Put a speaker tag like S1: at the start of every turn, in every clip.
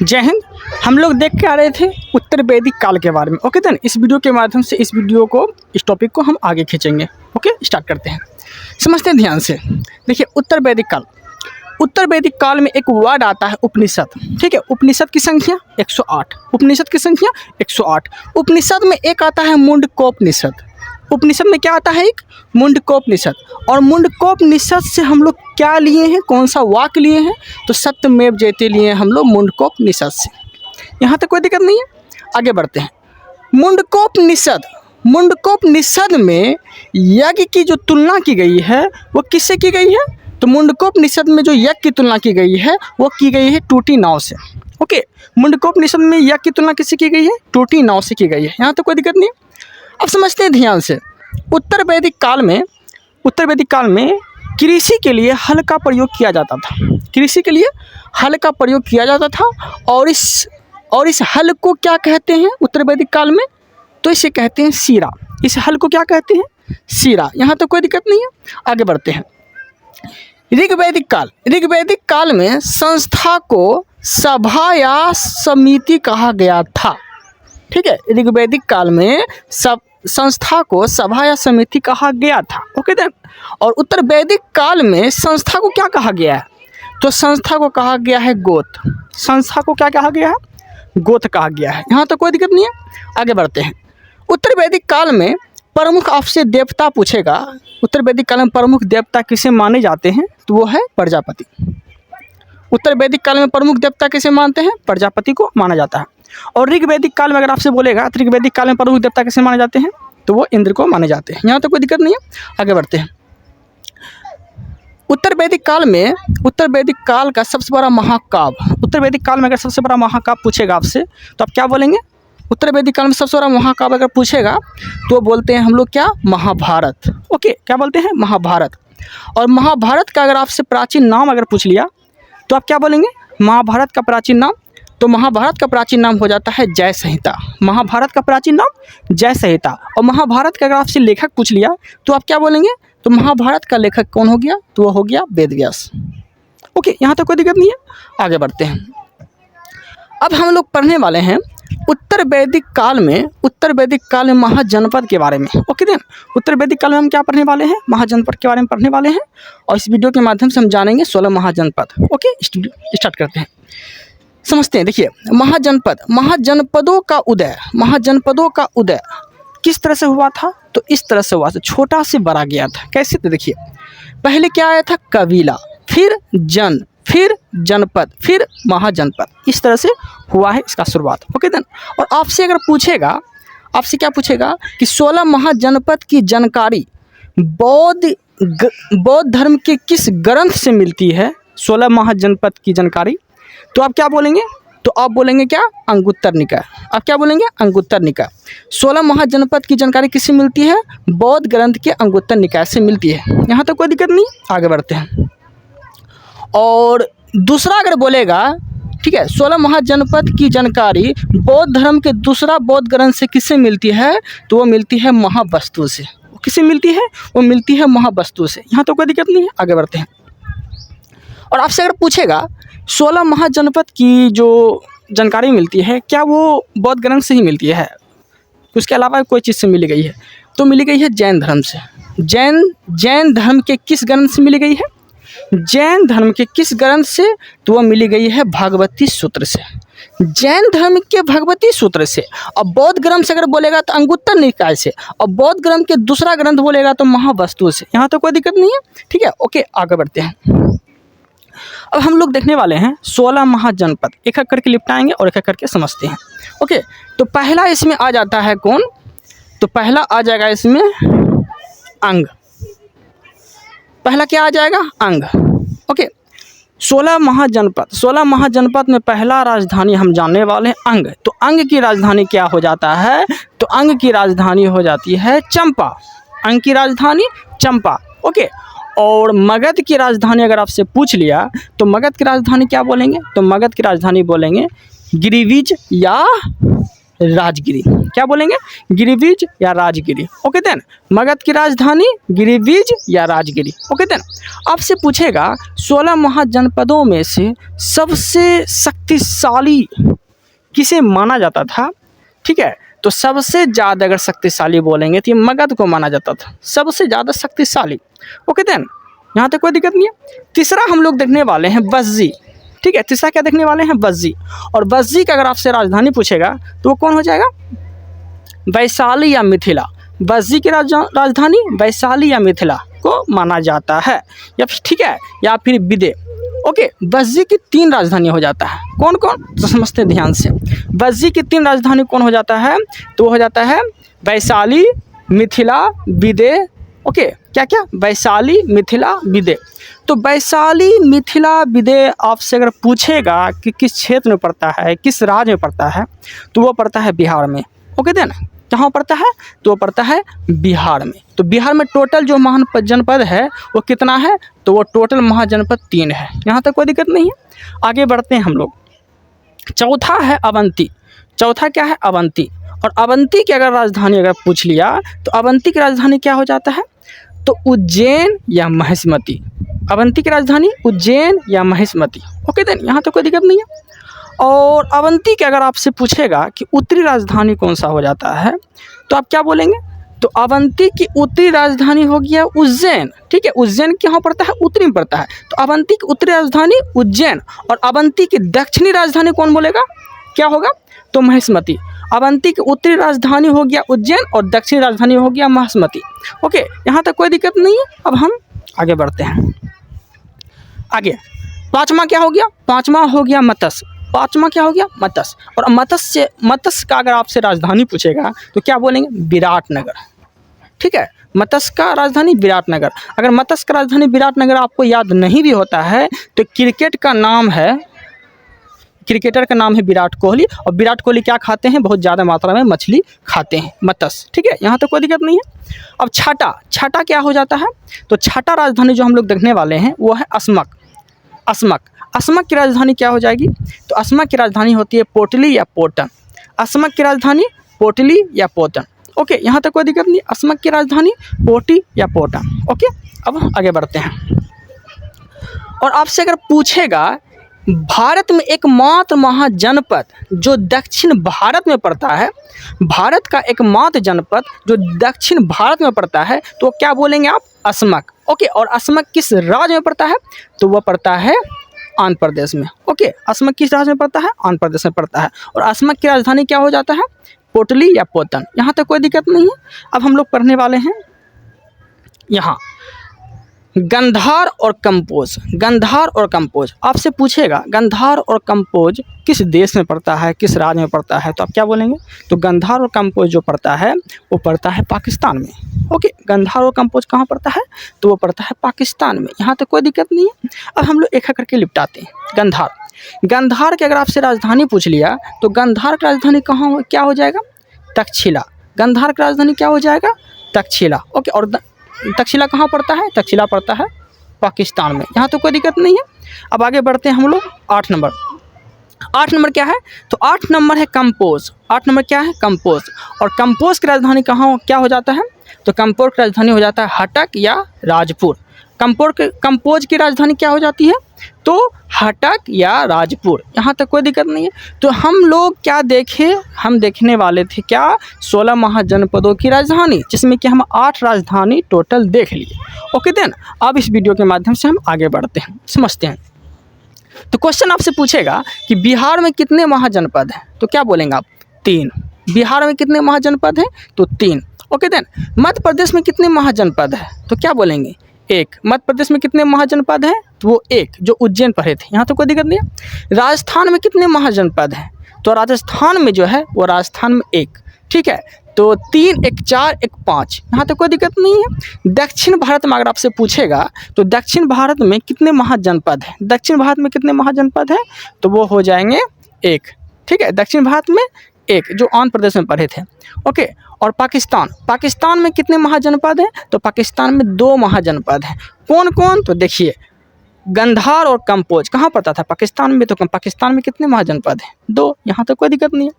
S1: जय हिंद। हम लोग देख के आ रहे थे उत्तर वैदिक काल के बारे में। ओके देन इस वीडियो के माध्यम से इस टॉपिक को हम आगे खींचेंगे। ओके स्टार्ट करते हैं, समझते हैं ध्यान से। देखिए उत्तर वैदिक काल में एक वर्ड आता है उपनिषद। ठीक है, उपनिषद की संख्या 108। उपनिषद की संख्या 108। उपनिषद में एक आता है मुंडकोपनिषद। उपनिषद में क्या आता है? एक मुंडकोपनिषद। और मुंडकोपनिषद से हम लोग क्या लिए हैं, कौन सा वाक्य लिए हैं? तो सत्यमेव जयते लिए हैं हम लोग मुंडकोपनिषद से। यहाँ तक कोई दिक्कत नहीं है, आगे बढ़ते हैं। मुंडकोपनिषद में यज्ञ की जो तुलना की गई है वो किससे की गई है? तो मुंडकोपनिषद में जो यज्ञ की तुलना की गई है वो की गई है टूटी नाव से। ओके, मुंडकोपनिषद में यज्ञ की तुलना किससे की गई है? टूटी नाव से की गई है। यहाँ तो कोई दिक्कत नहीं है। अब समझते हैं ध्यान से। उत्तर वैदिक काल में कृषि के लिए हल का प्रयोग किया जाता था। कृषि के लिए हल का प्रयोग किया जाता था। और इस हल को क्या कहते हैं उत्तर वैदिक काल में? तो इसे कहते हैं सीरा। इस हल को क्या कहते हैं? सीरा। यहाँ तो कोई दिक्कत नहीं है, आगे बढ़ते हैं। ऋग्वैदिक काल में संस्था को सभा या समिति कहा गया था। ठीक है, ऋग्वैदिक काल में संस्था को सभा या समिति कहा गया था। Okay then. और उत्तर वैदिक काल में संस्था को क्या कहा गया है? तो संस्था को कहा गया है गोत। संस्था को क्या कहा गया है? गोत कहा गया है। यहाँ तो कोई दिक्कत नहीं है, आगे बढ़ते हैं। उत्तर वैदिक काल में प्रमुख आपसे देवता पूछेगा। उत्तर वैदिक काल में प्रमुख देवता किसे माने जाते हैं? तो वो है प्रजापति। उत्तर वैदिक काल में प्रमुख देवता किसे मानते हैं? प्रजापति को माना जाता है। और ऋग्वैदिक काल में अगर आपसे बोलेगा तो ऋग्वैदिक काल में प्रमुख देवता किसे माने जाते हैं? तो वो इंद्र को माने जाते हैं। यहाँ तो कोई दिक्कत नहीं है, आगे बढ़ते हैं। उत्तर वैदिक काल का सबसे बड़ा महाकाव्य। उत्तर वैदिक काल में अगर सबसे बड़ा महाकाव्य पूछेगा आपसे तो आप क्या बोलेंगे? उत्तर वैदिक काल में सबसे बड़ा महाकाव्य अगर पूछेगा तो बोलते हैं हम लोग क्या? महाभारत। ओके, क्या बोलते हैं? महाभारत। और महाभारत का अगर आपसे प्राचीन नाम अगर पूछ लिया तो आप क्या बोलेंगे? महाभारत का प्राचीन नाम? तो महाभारत का प्राचीन नाम हो जाता है जय संहिता। महाभारत का प्राचीन नाम जय संहिता। और महाभारत का अगर आपसे लेखक पूछ लिया तो आप क्या बोलेंगे? तो महाभारत का लेखक कौन हो गया? तो वो हो गया वेद व्यास। ओके, यहाँ तो कोई दिक्कत नहीं है, आगे बढ़ते हैं। अब हम लोग पढ़ने वाले हैं उत्तर वैदिक काल में महाजनपद के बारे में। ओके देन, उत्तर वैदिक काल में हम क्या पढ़ने वाले हैं? महाजनपद के बारे में पढ़ने वाले हैं। और इस वीडियो के माध्यम से हम जानेंगे 16 महाजनपद। ओके, स्टार्ट करते हैं, समझते हैं। देखिए महाजनपदों का उदय किस तरह से हुआ था? तो इस तरह से हुआ था, छोटा से बड़ा गया था। कैसे? तो देखिए पहले क्या आया था? कबीला, फिर जनपद, फिर महाजनपद। इस तरह से हुआ है इसका शुरुआत। Okay then. और आपसे अगर पूछेगा, आपसे क्या पूछेगा कि 16 महाजनपद की जानकारी बौद्ध धर्म के किस ग्रंथ से मिलती है? 16 महाजनपद की जानकारी, तो आप क्या बोलेंगे? तो आप बोलेंगे क्या? अंगुत्तर निकाय। आप क्या बोलेंगे? अंगुत्तर निकाय। 16 महाजनपद की जानकारी किससे मिलती है? बौद्ध ग्रंथ के अंगुत्तर निकाय से मिलती है। यहाँ तो कोई दिक्कत नहीं, आगे बढ़ते हैं। और दूसरा अगर बोलेगा, ठीक है, 16 महाजनपद की जानकारी बौद्ध धर्म के दूसरा बौद्ध ग्रंथ से किससे मिलती है? तो वो मिलती है महावस्तु से। किससे मिलती है? वो मिलती है महावस्तु से। यहाँ तो कोई दिक्कत नहीं है, आगे बढ़ते हैं। और आपसे अगर पूछेगा 16 महाजनपद की जो जानकारी मिलती है क्या वो बौद्ध ग्रंथ से ही मिलती है? उसके अलावा कोई चीज़ से मिली गई है? तो मिली गई है जैन धर्म से। जैन धर्म के किस ग्रंथ से मिली गई है? जैन धर्म के किस ग्रंथ से? तो वह मिली गई है भागवती सूत्र से। जैन धर्म के भगवती सूत्र से। और बौद्ध ग्रंथ से अगर बोलेगा तो अंगुत्तर निकाय से। और बौद्ध ग्रंथ के दूसरा ग्रंथ बोलेगा तो महावस्तु से। यहाँ तो कोई दिक्कत नहीं है, ठीक है। ओके, आगे बढ़ते हैं। अब हम लोग देखने वाले हैं 16 महाजनपद, एक एक करके निपटाएंगे और एक एक करके समझते हैं। ओके, तो पहला इसमें आ जाता है कौन? तो पहला आ जाएगा इसमें अंग। पहला क्या आ जाएगा? अंग। ओके, 16 महाजनपद में पहला राजधानी हम जानने वाले हैं अंग। तो अंग की राजधानी क्या हो जाता है? तो अंग की राजधानी हो जाती है चंपा। अंग की राजधानी चंपा। ओके, और मगध की राजधानी अगर आपसे पूछ लिया तो मगध की राजधानी क्या बोलेंगे? तो मगध की राजधानी बोलेंगे गिरिविज या राजगिरी। क्या बोलेंगे? गिरिविज या राजगिरी। ओके देन, मगध की राजधानी गिरिविज या राजगिरी। ओके देन, आपसे पूछेगा 16 महाजनपदों में से सबसे शक्तिशाली किसे माना जाता था? ठीक है, तो सबसे ज़्यादा अगर शक्तिशाली बोलेंगे तो ये मगध को माना जाता था, सबसे ज़्यादा शक्तिशाली। ओके देन, यहाँ तक कोई दिक्कत नहीं है। तीसरा हम लोग देखने वाले हैं बज्जी। ठीक है, तीसरा क्या देखने वाले हैं? बज्जी। और बज्जी का अगर आपसे राजधानी पूछेगा तो वो कौन हो जाएगा? वैशाली या मिथिला। बज्जी की राजधानी वैशाली या मिथिला को माना जाता है, या ठीक है, या फिर विदे। ओके, बज्जी की 3 राजधानी हो जाता है। कौन कौन? तो समझते हैं ध्यान से। बज्जी की 3 राजधानी कौन हो जाता है? तो वो हो जाता है वैशाली, मिथिला, विदे। ओके, क्या क्या? वैशाली, मिथिला, विदे। तो वैशाली, मिथिला, विदे आपसे अगर पूछेगा कि किस क्षेत्र में पड़ता है, किस राज्य में पड़ता है, तो वो पड़ता है बिहार में। ओके देन, कहाँ पड़ता है? तो वो पड़ता है बिहार में। तो बिहार में टोटल जो महाजनपद है वो कितना है? तो वो टोटल महाजनपद 3 है। यहाँ तक कोई दिक्कत नहीं है। आगे बढ़ते हैं हम लोग। चौथा है अवंती। चौथा क्या है? अवंती। और अवंती की अगर राजधानी अगर पूछ लिया तो अवंती की राजधानी क्या हो जाता है? तो उज्जैन या महिष्मती। अवंती की राजधानी उज्जैन या महिष्मती। ओके देन, यहाँ तो कोई दिक्कत नहीं है। और अवंती के अगर आपसे पूछेगा कि उत्तरी राजधानी कौन सा हो जाता है, तो आप क्या बोलेंगे? तो अवंती की उत्तरी राजधानी हो गया उज्जैन। ठीक है, उज्जैन कहाँ पड़ता है? उत्तरी में पड़ता है। तो अवंती की उत्तरी राजधानी उज्जैन। और अवंती की दक्षिणी राजधानी कौन बोलेगा? क्या होगा? तो महिष्मती। अवंती की उत्तरी राजधानी हो गया उज्जैन और दक्षिणी राजधानी हो गया महिष्मती। ओके, यहाँ तक कोई दिक्कत नहीं है। अब हम आगे बढ़ते हैं। आगे पाँचवा क्या हो गया? पाँचवा हो गया मत्स्य। पाँचवा क्या हो गया? मत्स्य। और मत्स्य का अगर आपसे राजधानी पूछेगा तो क्या बोलेंगे? विराटनगर। ठीक है, मत्स्य का राजधानी विराटनगर। अगर मत्स्य का राजधानी विराटनगर आपको याद नहीं भी होता है तो क्रिकेटर का नाम है विराट कोहली। और विराट कोहली क्या खाते हैं? बहुत ज़्यादा मात्रा में मछली खाते हैं, मत्स्य। ठीक है, यहाँ तक कोई दिक्कत नहीं है। अब छठा क्या हो जाता है? तो छठा राजधानी जो हम लोग देखने वाले हैं वो है अस्मक। अस्मक की राजधानी क्या हो जाएगी? तो अस्मक की राजधानी होती है पोटली या पोटन। अस्मक की राजधानी पोटली या पोटन। ओके, यहाँ तक कोई दिक्कत नहीं। अस्मक की राजधानी पोटी या पोटन। ओके, अब आगे बढ़ते हैं। और आपसे अगर पूछेगा भारत में एकमात्र महाजनपद जो दक्षिण भारत में पड़ता है, भारत का एकमात्र जनपद जो दक्षिण भारत में पड़ता है, तो क्या बोलेंगे आप? अस्मक। ओके, और अस्मक किस राज्य में पड़ता है? तो वह पड़ता है आंध्र प्रदेश में। ओके, अस्मक किस राज्य में पड़ता है? आंध्र प्रदेश में पड़ता है। और अस्मक की राजधानी क्या हो जाता है? पोटली या पोतन। यहाँ तक कोई दिक्कत नहीं है। अब हम लोग पढ़ने वाले हैं यहाँ गंधार और कंपोज। गंधार और कंपोज आपसे पूछेगा गंधार और कंपोज किस देश में पड़ता है, किस राज्य में पड़ता है, तो आप क्या बोलेंगे? तो गंधार और कंपोज जो पड़ता है वो पड़ता है पाकिस्तान में। ओके, गंधार और कंपोज कहाँ पड़ता है? तो वो पड़ता है पाकिस्तान में। यहाँ तक कोई दिक्कत नहीं है। अब हम लोग एक एक करके निपटाते हैं। गंधार की अगर आपसे राजधानी पूछ लिया तो गंधार की राजधानी क्या हो जाएगा? तक्षशिला। गंधार की राजधानी क्या हो जाएगा? तक्षशिला। ओके, और तक्षशिला कहाँ पड़ता है? तक्षशिला पड़ता है पाकिस्तान में। यहाँ तो कोई दिक्कत नहीं है। अब आगे बढ़ते हैं हम लोग 8 नंबर। 8 नंबर क्या है? तो 8 नंबर है कंपोज। 8 नंबर क्या है? कंपोज। और कंपोज की राजधानी क्या हो जाता है? तो कंपोज की राजधानी हो जाता है हटक या राजपुर। कंपोज की राजधानी क्या हो जाती है? तो हटक या राजपुर। यहाँ तक कोई दिक्कत नहीं है। तो हम लोग क्या हम देखने वाले थे क्या? 16 महाजनपदों की राजधानी, जिसमें कि हम 8 राजधानी टोटल देख लिए। ओके देन, अब इस वीडियो के माध्यम से हम आगे बढ़ते हैं, समझते हैं। तो क्वेश्चन आपसे पूछेगा कि बिहार में कितने महाजनपद हैं? तो क्या बोलेंगे आप? 3। बिहार में कितने महाजनपद हैं? तो 3। ओके देन, मध्य प्रदेश में कितने महाजनपद हैं? तो क्या बोलेंगे? 1। मध्य प्रदेश में कितने महाजनपद हैं? तो वो 1 जो उज्जैन पढ़े थे। यहाँ तो कोई दिक्कत नहीं है। राजस्थान में कितने महाजनपद हैं? तो राजस्थान में जो है वो राजस्थान में 1। ठीक है, तो 3, 1, 4, 1, 5। यहाँ तो कोई दिक्कत नहीं है। दक्षिण भारत में अगर आपसे पूछेगा तो दक्षिण भारत में कितने महाजनपद हैं? दक्षिण भारत में कितने महाजनपद हैं? तो वो हो जाएंगे 1। ठीक है, दक्षिण भारत में 1 जो आंध्र प्रदेश में पढ़े थे। ओके, और पाकिस्तान में कितने महाजनपद हैं? तो पाकिस्तान में 2 महाजनपद हैं। कौन कौन? तो देखिए गंधार और कंपोज कहाँ पड़ता था? पाकिस्तान में। तो पाकिस्तान में कितने महाजनपद हैं? 2। यहाँ तो कोई दिक्कत नहीं है।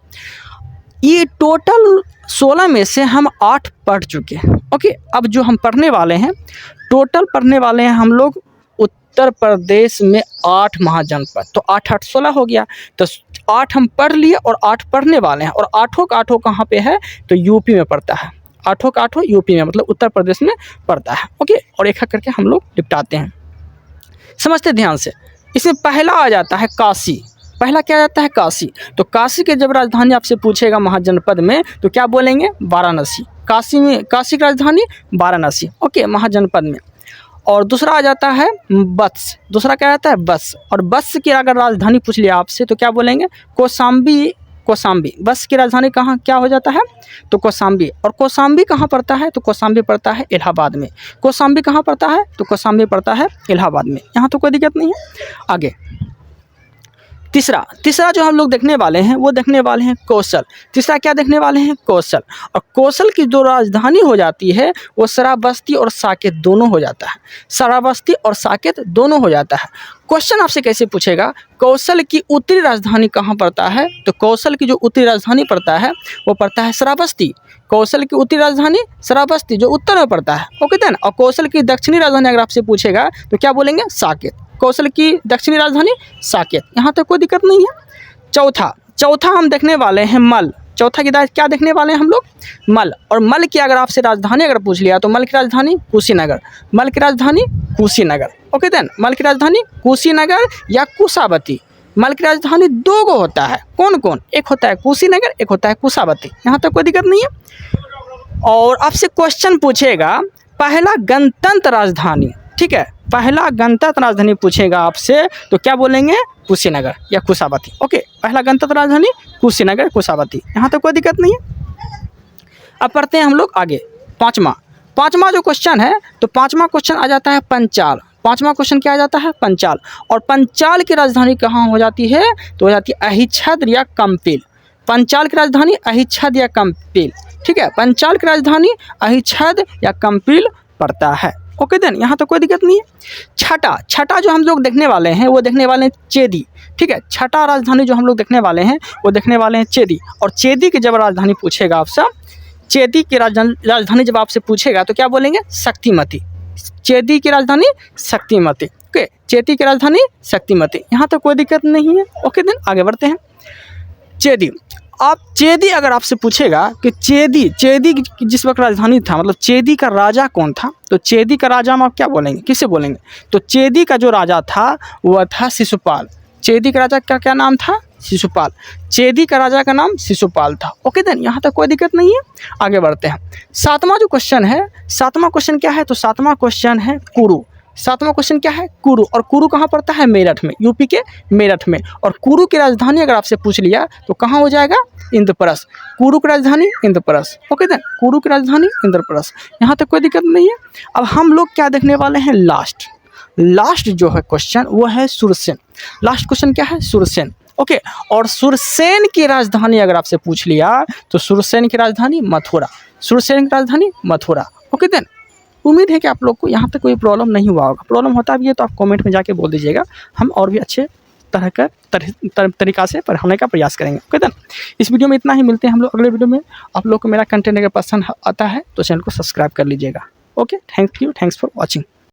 S1: ये टोटल 16 में से हम 8 पढ़ चुके हैं। ओके, अब जो हम पढ़ने वाले हैं, टोटल पढ़ने वाले हैं हम लोग उत्तर प्रदेश में 8 महाजनपद। तो 8 8 16 हो गया, तो 8 हम पढ़ लिए और 8 पढ़ने वाले हैं। और 8 का 8 कहाँ पे है, तो यूपी में पड़ता है। 8 का 8 यूपी में, मतलब उत्तर प्रदेश में पड़ता है। ओके, और एक एक करके हम लोग निपटाते हैं, समझते ध्यान से। इसमें पहला आ जाता है काशी। पहला क्या आ जाता है, काशी। तो काशी के जब राजधानी आपसे पूछेगा महाजनपद में, तो क्या बोलेंगे, वाराणसी। काशी में, काशी की राजधानी वाराणसी। ओके, महाजनपद में। और दूसरा आ जाता है बत्स। दूसरा क्या आता है, बस। और बस की अगर राजधानी पूछ लिया आपसे, तो क्या बोलेंगे, कौशाम्बी। कौशाम्बी, बस की राजधानी कहाँ क्या हो जाता है, तो कौशाम्बी। और कौशाम्बी कहाँ पड़ता है, तो कौशाम्बी पड़ता है इलाहाबाद में। कौशाम्बी कहाँ पड़ता है, तो कौशाम्बी पड़ता है इलाहाबाद में। यहाँ तो कोई दिक्कत नहीं है। आगे तीसरा जो हम लोग देखने वाले हैं, वो देखने वाले हैं कौशल। तीसरा क्या देखने वाले हैं, कौशल। और कौशल की जो राजधानी हो जाती है, वो श्रावस्ती और साकेत दोनों हो जाता है। श्रावस्ती और साकेत दोनों हो जाता है। क्वेश्चन आपसे कैसे पूछेगा, कौशल की उत्तरी राजधानी कहाँ पड़ता है, तो कौशल की जो उत्तरी राजधानी पड़ता है, वो पड़ता है श्रावस्ती। कौशल की उत्तरी राजधानी श्रावस्ती, जो उत्तर में पड़ता है। Okay then. और कौशल की दक्षिणी राजधानी अगर आपसे पूछेगा, तो क्या बोलेंगे, साकेत। कौशल की दक्षिणी राजधानी साकेत। यहाँ तक कोई दिक्कत नहीं है। चौथा हम देखने वाले हैं मल। चौथा की क्या देखने वाले हैं हम लोग, मल। और मल की अगर आपसे राजधानी अगर पूछ लिया, तो मल की राजधानी कुशीनगर। मल की राजधानी कुशीनगर। Okay then. मल की राजधानी कुशीनगर या कुशावती। मल की राजधानी 2 गो होता है। कौन कौन, एक होता है कुशीनगर, एक होता है कुशावती। यहाँ तक कोई दिक्कत नहीं है। और आपसे क्वेश्चन पूछेगा पहला गणतंत्र राजधानी, ठीक है, पहला गणतंत्र राजधानी पूछेगा आपसे, तो क्या बोलेंगे, कुशीनगर या कुशावती। ओके, पहला गणतंत्र राजधानी कुशीनगर, कुशावती। यहाँ तक कोई दिक्कत नहीं है। अब पढ़ते हैं हम लोग आगे। पाँचवा जो क्वेश्चन है, तो पाँचवा क्वेश्चन आ जाता है पंचाल। पाँचवा क्वेश्चन क्या आ जाता है, पंचाल। और पंचाल की राजधानी कहाँ हो जाती है, तो हो जाती है अहिच्छत्र या कंपिल। पंचाल की राजधानी अहिच्छत्र या कंपिल, ठीक है। पंचाल की राजधानी अहिच्छत्र या कंपिल पड़ता है। ओके देन, यहाँ तो कोई दिक्कत नहीं है। छठा जो हम लोग देखने वाले हैं, वो देखने वाले हैं चेदी, ठीक है। छठा राजधानी जो हम लोग देखने वाले हैं, वो देखने वाले हैं चेदी। और चेदी की जब राजधानी पूछेगा आपसे, चेदी की राजधानी जब आपसे पूछेगा, तो क्या बोलेंगे, शक्तिमती। चेदी की राजधानी शक्तिमती। ओके, चेदी की राजधानी शक्तिमती। यहाँ तो कोई दिक्कत नहीं है। ओके देन, आगे बढ़ते हैं। चेदी, आप चेदी अगर आपसे पूछेगा कि चेदी की जिस वक्त राजधानी था, मतलब चेदी का राजा कौन था, तो चेदी का राजा हम आप क्या बोलेंगे, किसे बोलेंगे, तो चेदी का जो राजा था वह था शिशुपाल। चेदी का राजा का क्या नाम था, शिशुपाल। चेदी का राजा का नाम शिशुपाल था। ओके देन, यहाँ तक कोई दिक्कत नहीं है। आगे बढ़ते हैं। सातवां जो क्वेश्चन है, सातवां क्वेश्चन क्या है, तो सातवां क्वेश्चन है कुरु। सातवां क्वेश्चन क्या है, कुरु। और कुरु कहाँ पड़ता है, मेरठ में, यूपी के मेरठ में। और कुरु की राजधानी अगर आपसे पूछ लिया, तो कहाँ हो जाएगा, इंद्रप्रस्थ। कुरु की राजधानी इंद्रप्रस्थ। ओके देन, कुरु की राजधानी इंद्रप्रस्थ। यहाँ तक कोई दिक्कत नहीं है। अब हम लोग क्या देखने वाले हैं, लास्ट जो है क्वेश्चन, वो है सुरसेन। लास्ट क्वेश्चन क्या है, सुरसेन। ओके, और सुरसेन की राजधानी अगर आपसे पूछ लिया, तो सुरसेन की राजधानी मथुरा। सुरसेन की राजधानी मथुरा। ओके देन, उम्मीद है कि आप लोग को यहाँ तक कोई प्रॉब्लम नहीं हुआ होगा। प्रॉब्लम होता भी है तो आप कमेंट में जाके बोल दीजिएगा, हम और भी अच्छे तरीका से पढ़ाने का प्रयास करेंगे। ओके देन, इस वीडियो में इतना ही। मिलते हैं हम लोग अगले वीडियो में। आप लोग को मेरा कंटेंट अगर पसंद आता है, तो चैनल को सब्सक्राइब कर लीजिएगा। Okay, thank you, thanks for watching.